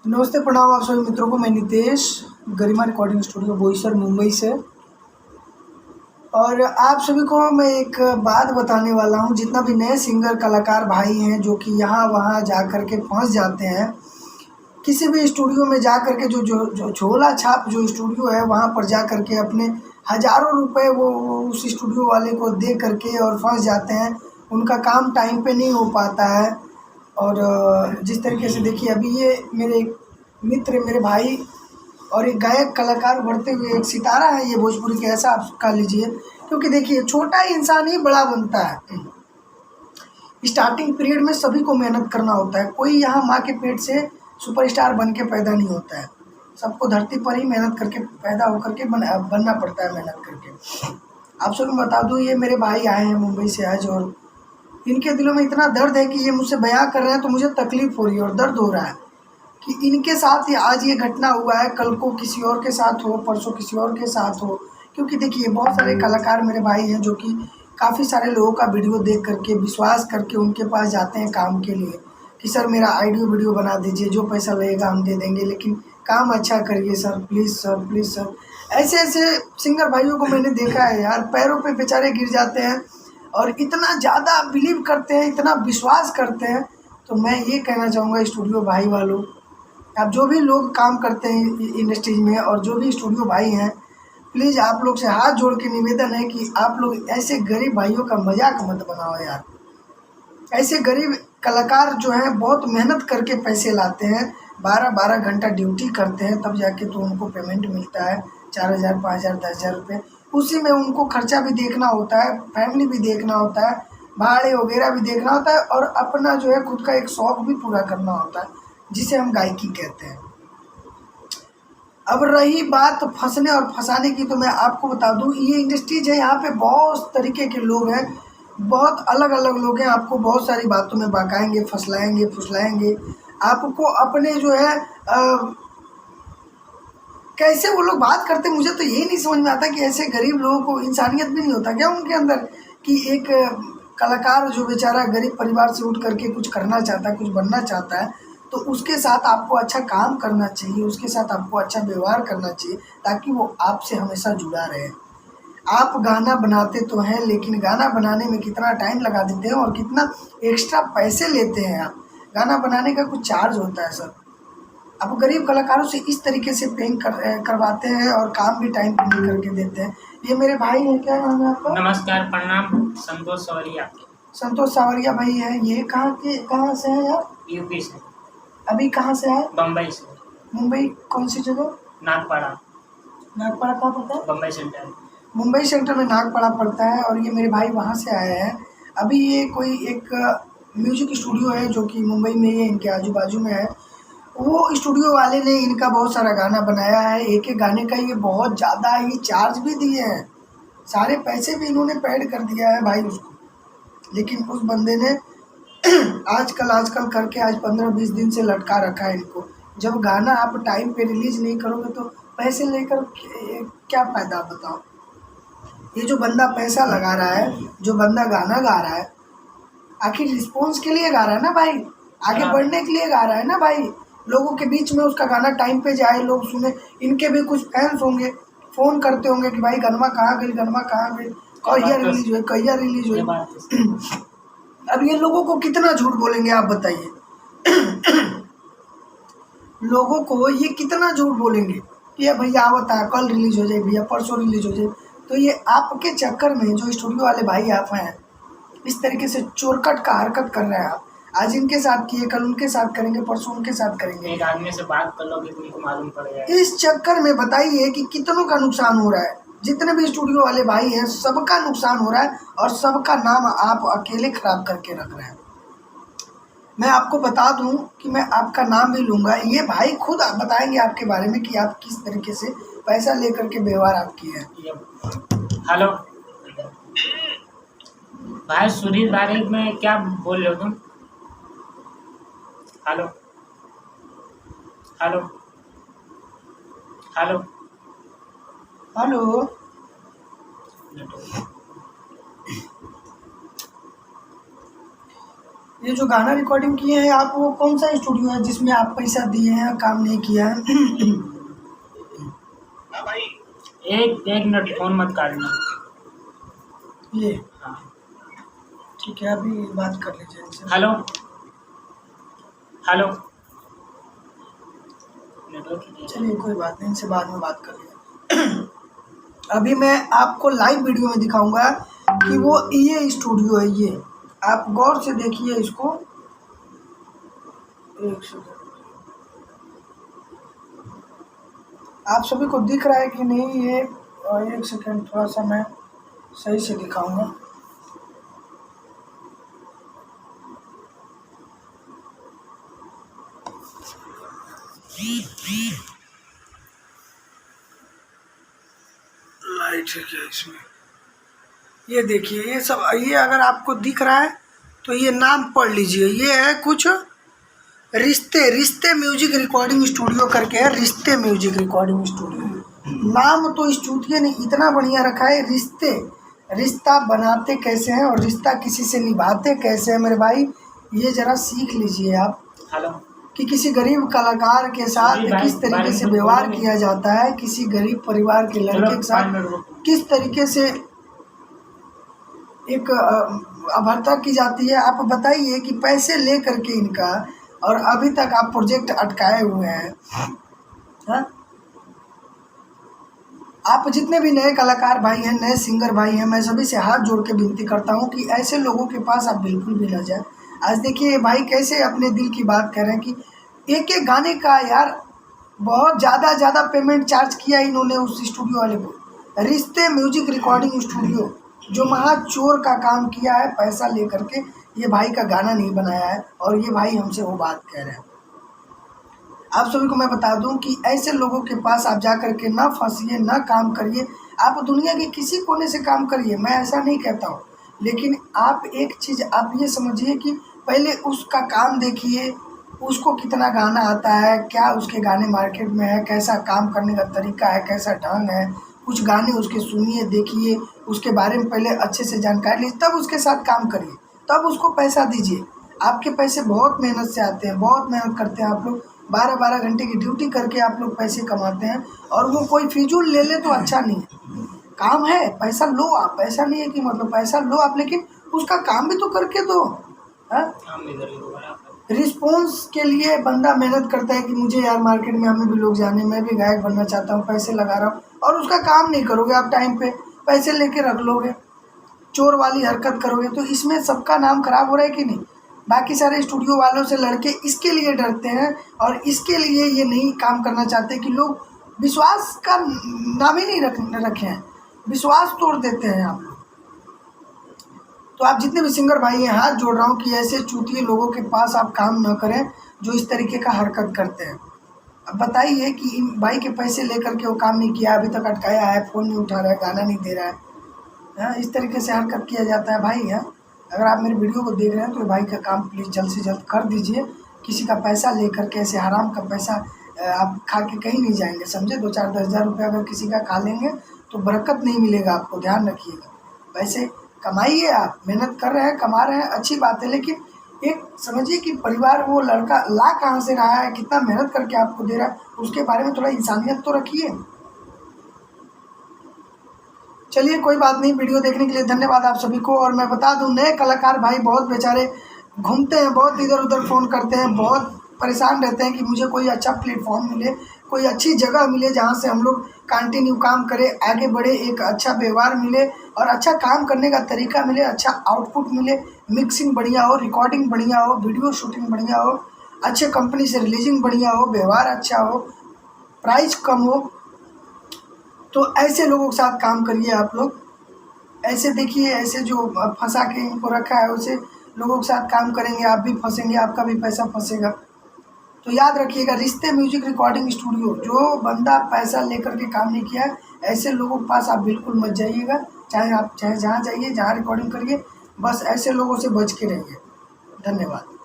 नमस्ते, प्रणाम आप सभी मित्रों को। मैं नितेश, गरिमा रिकॉर्डिंग स्टूडियो बोईसर मुंबई से। और आप सभी को मैं एक बात बताने वाला हूं। जितना भी नए सिंगर कलाकार भाई हैं जो कि यहाँ वहाँ जा कर के फंस जाते हैं, किसी भी स्टूडियो में जा कर के जो झोला छाप जो स्टूडियो है वहाँ पर जा कर के अपने हज़ारों रुपए वो उस स्टूडियो वाले को दे करके और फंस जाते हैं। उनका काम टाइम पे नहीं हो पाता है। और जिस तरीके से देखिए, अभी ये मेरे एक मित्र, मेरे भाई और एक गायक कलाकार उभरते हुए एक सितारा है ये भोजपुरी के, ऐसा आप कह लीजिए। क्योंकि देखिए, छोटा इंसान ही बड़ा बनता है। स्टार्टिंग पीरियड में सभी को मेहनत करना होता है। कोई यहाँ माँ के पेट से सुपरस्टार बन के पैदा नहीं होता है। सबको धरती पर ही मेहनत करके पैदा होकर के बनना पड़ता है, मेहनत करके। आप सबको बता दूँ, ये मेरे भाई आए हैं मुंबई से आज, और इनके दिलों में इतना दर्द है कि ये मुझसे बयां कर रहे हैं तो मुझे तकलीफ़ हो रही है और दर्द हो रहा है कि इनके साथ ही आज ये घटना हुआ है, कल को किसी और के साथ हो, परसों किसी और के साथ हो। क्योंकि देखिए, बहुत सारे कलाकार मेरे भाई हैं जो कि काफ़ी सारे लोगों का वीडियो देख करके, विश्वास करके उनके पास जाते हैं काम के लिए कि सर मेरा ऑडियो वीडियो बना दीजिए, जो पैसा लगेगा हम दे देंगे, लेकिन काम अच्छा करिए sir, please sir, please sir. ऐसे ऐसे सिंगर भाइयों को मैंने देखा है यार, पैरों पे बेचारे गिर जाते हैं और इतना ज़्यादा बिलीव करते हैं, इतना विश्वास करते हैं। तो मैं ये कहना चाहूँगा स्टूडियो भाई वालों, आप जो भी लोग काम करते हैं इंडस्ट्रीज में और जो भी स्टूडियो भाई हैं, प्लीज़ आप लोग से हाथ जोड़ के निवेदन है कि आप लोग ऐसे गरीब भाइयों का मजाक मत बनाओ यार। ऐसे गरीब कलाकार जो हैं बहुत मेहनत करके पैसे लाते हैं, 12-12 घंटा ड्यूटी करते हैं, तब जाके तो उनको पेमेंट मिलता है 4,000, 5,000, 10,000 रुपये। उसी में उनको खर्चा भी देखना होता है, फैमिली भी देखना होता है, भाड़े वगैरह भी देखना होता है, और अपना जो है खुद का एक शौक भी पूरा करना होता है, जिसे हम गायकी कहते हैं। अब रही बात फंसने और फंसाने की, तो मैं आपको बता दूं, ये इंडस्ट्रीज है, यहाँ पे बहुत तरीके के लोग हैं, बहुत अलग अलग लोग हैं। आपको बहुत सारी बातों में बहकाएंगे, फसलाएंगे, फुसलाएंगे। आपको अपने जो है कैसे वो लोग बात करते हैं, मुझे तो यही नहीं समझ में आता कि ऐसे गरीब लोगों को इंसानियत भी नहीं होता क्या उनके अंदर, कि एक कलाकार जो बेचारा गरीब परिवार से उठ करके कुछ करना चाहता है, कुछ बनना चाहता है, तो उसके साथ आपको अच्छा काम करना चाहिए, उसके साथ आपको अच्छा व्यवहार करना चाहिए, ताकि वो आपसे हमेशा जुड़ा रहे। आप गाना बनाते तो हैं, लेकिन गाना बनाने में कितना टाइम लगा देते हैं और कितना एक्स्ट्रा पैसे लेते हैं आप। गाना बनाने का कुछ चार्ज होता है सर। अब गरीब कलाकारों से इस तरीके से करवाते हैं और काम भी टाइम पे नहीं करके देते हैं। ये मेरे भाई हैं, क्या नाम है आपका? नमस्कार, प्रणाम। संतोष सवरिया। संतोष सावरिया भाई है। ये कहाँ से हैं आप? यूपी से। अभी कहाँ से आए? बम्बई से। मुंबई कौन सी जगह? नागपाड़ा। नागपाड़ा कहाँ पड़ता है? बम्बई सेंटर। मुंबई सेंटर में नागपाड़ा पड़ता है। और ये मेरे भाई वहाँ से आए हैं। अभी ये कोई एक म्यूजिक स्टूडियो है जो कि मुंबई में ही है, इनके आजू बाजू में है। वो स्टूडियो वाले ने इनका बहुत सारा गाना बनाया है। एक एक गाने का ये बहुत ज़्यादा ही चार्ज भी दिए हैं, सारे पैसे भी इन्होंने पेड कर दिया है भाई उसको। लेकिन उस बंदे ने आजकल करके आज 15-20 दिन से लटका रखा है इनको। जब गाना आप टाइम पे रिलीज नहीं करोगे तो पैसे लेकर क्या फ़ायदा, बताओ। ये जो बंदा पैसा लगा रहा है, जो बंदा गाना गा रहा है, आखिर रिस्पॉन्स के लिए गा रहा है ना भाई, आगे बढ़ने के लिए गा रहा है ना भाई। लोगों के बीच में उसका गाना टाइम पे जाए, लोग सुने। इनके भी कुछ फैंस होंगे, फ़ोन करते होंगे कि भाई गनमा कहाँ गई, गनमा कहाँ गई, कहिया रिलीज हुई, कहिया रिलीज हुई। अब ये लोगों को कितना झूठ बोलेंगे आप बताइए। लोगों को ये कितना झूठ बोलेंगे कि ये भैया बता कल रिलीज हो जाए, भैया परसों रिलीज हो जाए। तो ये आपके चक्कर में जो स्टूडियो वाले भाई आप हैं, इस तरीके से चोरकट का हरकत कर रहे हैं आप। आज इनके साथ किए, कल उनके साथ करेंगे, परसों उनके साथ करेंगे। एक आदमी से बात कर लो कि तुमको मालूम पड़ जाए। इस चक्कर में बताइए कि कितनों का नुकसान हो रहा है। जितने भी स्टूडियो वाले भाई हैं, सबका नुकसान हो रहा है और सबका नाम आप अकेले खराब करके रख रहे हैं। मैं आपको बता दूं कि मैं आपका नाम भी लूँगा, ये भाई खुद आप बताएंगे आपके बारे में कि आप किस तरीके से पैसा लेकर के व्यवहार आप किए हैं। हेलो भाई, सुधीर बारे में क्या बोल रहे हो तुम? हेलो हेलो हेलो हेलो, ये जो गाना रिकॉर्डिंग किए हैं आप, वो कौन सा स्टूडियो है जिसमें आप पैसा दिए हैं काम नहीं किया है? एक एक मिनट फोन मत काटना। ये हाँ। ठीक है, अभी बात कर लीजिए इनसे। Hello hello. नेटवर्क ही नहीं है। चलिए कोई बात नहीं, इनसे बाद में बात कर लीजिए। अभी मैं आपको लाइव वीडियो में दिखाऊंगा कि वो ये स्टूडियो है। ये आप गौर से देखिए इसको। एक सेकंड, आप सभी को दिख रहा है कि नहीं ये? एक सेकंड, थोड़ा सा मैं सही से दिखाऊंगा। लाइट है क्या इसमें? ये देखिए, ये सब, ये अगर आपको दिख रहा है तो ये नाम पढ़ लीजिए। ये है कुछ रिश्ते म्यूजिक रिकॉर्डिंग स्टूडियो करके है। रिश्ते म्यूजिक रिकॉर्डिंग स्टूडियो नाम तो इस चूतिए ने इतना बढ़िया रखा है। रिश्ता बनाते कैसे हैं और रिश्ता किसी से निभाते कैसे हैं मेरे भाई, ये ज़रा सीख लीजिए आप। हेलो। कि किसी गरीब कलाकार के साथ किस तरीके से व्यवहार किया जाता है, किसी गरीब परिवार के लड़के के साथ किस तरीके से एक अभद्रता की जाती है। आप बताइए कि पैसे ले करके इनका, और अभी तक आप प्रोजेक्ट अटकाए हुए हैं। हाँ? आप जितने भी नए कलाकार भाई हैं, नए सिंगर भाई हैं, मैं सभी से हाथ जोड़ के विनती करता हूं कि ऐसे लोगों के पास आप बिल्कुल भी न जाए। आज देखिए भाई कैसे अपने दिल की बात कह रहे हैं कि एक एक गाने का यार बहुत ज़्यादा पेमेंट चार्ज किया इन्होंने उस स्टूडियो वाले को। रिश्ते म्यूजिक रिकॉर्डिंग स्टूडियो जो महा चोर का काम किया है, पैसा ले करके ये भाई का गाना नहीं बनाया है, और ये भाई हमसे वो बात कह रहे हैं। आप सभी को मैं बता दूं कि ऐसे लोगों के पास आप जा कर के ना फंसिए, ना काम करिए। आप दुनिया के किसी कोने से काम करिए, मैं ऐसा नहीं कहता हूँ, लेकिन आप एक चीज़ आप ये समझिए कि पहले उसका काम देखिए, उसको कितना गाना आता है, क्या उसके गाने मार्केट में है, कैसा काम करने का तरीका है, कैसा ढंग है। कुछ गाने उसके सुनिए, देखिए, उसके बारे में पहले अच्छे से जानकारी लीजिए, तब उसके साथ काम करिए, तब उसको पैसा दीजिए। आपके पैसे बहुत मेहनत से आते हैं, बहुत मेहनत करते हैं आप लोग, 12-12 घंटे की ड्यूटी करके आप लोग पैसे कमाते हैं, और वो कोई फिजूल ले ले तो अच्छा नहीं है। काम है, पैसा लो आप, ऐसा नहीं है कि मतलब पैसा लो आप, लेकिन उसका काम भी तो करके दो। रिस्पॉन्स के लिए बंदा मेहनत करता है कि मुझे यार मार्केट में हमें भी लोग जाने, मैं भी गायक बनना चाहता हूँ, पैसे लगा रहा हूँ, और उसका काम नहीं करोगे आप, टाइम पे पैसे लेके रख लोगे, चोर वाली हरकत करोगे, तो इसमें सबका नाम खराब हो रहा है कि नहीं? बाकी सारे स्टूडियो वालों से लड़के इसके लिए डरते हैं, और इसके लिए ये नहीं काम करना चाहते कि लोग विश्वास का नाम ही नहीं रखे हैं, विश्वास तोड़ देते हैं आप। तो आप जितने भी सिंगर भाई हैं, हाथ जोड़ रहा हूँ कि ऐसे चूतिए लोगों के पास आप काम न करें जो इस तरीके का हरकत करते हैं। अब बताइए कि इन भाई के पैसे लेकर के वो काम नहीं किया, अभी तक अटकाया है, फ़ोन नहीं उठा रहा है, गाना नहीं दे रहा है। हाँ, इस तरीके से हरकत किया जाता है भाई। है अगर आप मेरे वीडियो को देख रहे हैं तो भाई का काम प्लीज़ जल्द से जल्द कर दीजिए। किसी का पैसा लेकर के, ऐसे हराम का पैसा आप खा के कहीं नहीं जाएंगे, समझे। 2-4-10 हज़ार रुपये अगर किसी का खा लेंगे तो बरकत नहीं मिलेगा आपको, ध्यान रखिएगा। पैसे कमाइए, आप मेहनत कर रहे हैं, कमा रहे हैं, अच्छी बात है, लेकिन एक समझिए कि परिवार, वो लड़का ला कहाँ से रहा है, कितना मेहनत करके आपको दे रहा है, उसके बारे में थोड़ा इंसानियत तो रखिए। चलिए कोई बात नहीं, वीडियो देखने के लिए धन्यवाद आप सभी को। और मैं बता दूं, नए कलाकार भाई बहुत बेचारे घूमते हैं, बहुत इधर उधर फ़ोन करते हैं, बहुत परेशान रहते हैं कि मुझे कोई अच्छा प्लेटफॉर्म मिले, कोई अच्छी जगह मिले जहां से हम लोग कंटिन्यू काम करें, आगे बढ़े, एक अच्छा व्यवहार मिले और अच्छा काम करने का तरीका मिले, अच्छा आउटपुट मिले, मिक्सिंग बढ़िया हो, रिकॉर्डिंग बढ़िया हो, वीडियो शूटिंग बढ़िया हो, अच्छे कंपनी से रिलीजिंग बढ़िया हो, व्यवहार अच्छा हो, प्राइस कम हो। तो ऐसे लोगों के साथ काम करिए आप लोग। ऐसे देखिए, ऐसे जो फंसा के इनको रखा है, उसे लोगों के साथ काम करेंगे, आप भी फंसेंगे, आपका भी पैसा फंसेगा। तो याद रखिएगा, रिश्ते म्यूजिक रिकॉर्डिंग स्टूडियो, जो बंदा पैसा लेकर के काम नहीं किया है, ऐसे लोगों के पास आप बिल्कुल मत जाइएगा। चाहे जहाँ जाइए, जहाँ रिकॉर्डिंग करिए, बस ऐसे लोगों से बच के रहिए। धन्यवाद।